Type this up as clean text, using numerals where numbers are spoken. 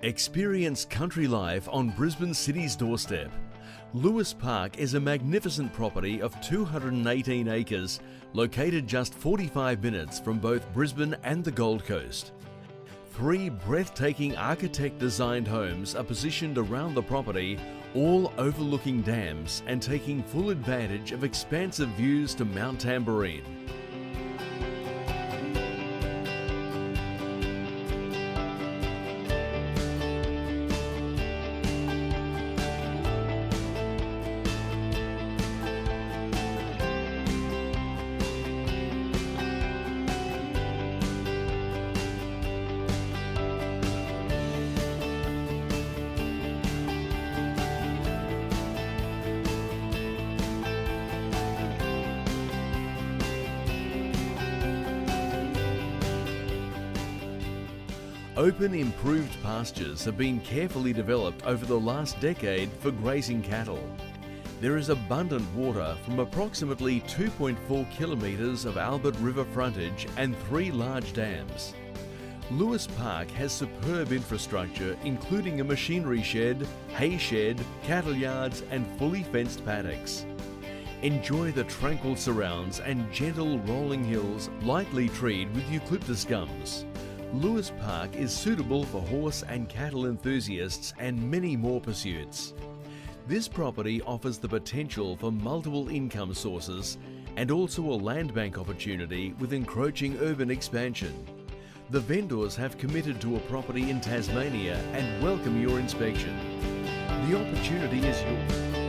Experience country life on Brisbane City's doorstep. Lewis Park is a magnificent property of 218 acres, located just 45 minutes from both Brisbane and the Gold Coast. 3 breathtaking architect-designed homes are positioned around the property, all overlooking dams and taking full advantage of expansive views to Mount Tamborine. Open improved pastures have been carefully developed over the last decade for grazing cattle. There is abundant water from approximately 2.4 kilometres of Albert River frontage and 3 large dams. Lewis Park has superb infrastructure including a machinery shed, hay shed, cattle yards and fully fenced paddocks. Enjoy the tranquil surrounds and gentle rolling hills lightly treed with eucalyptus gums. Lewis Park is suitable for horse and cattle enthusiasts and many more pursuits. This property offers the potential for multiple income sources and also a land bank opportunity with encroaching urban expansion. The vendors have committed to a property in Tasmania and welcome your inspection. The opportunity is yours.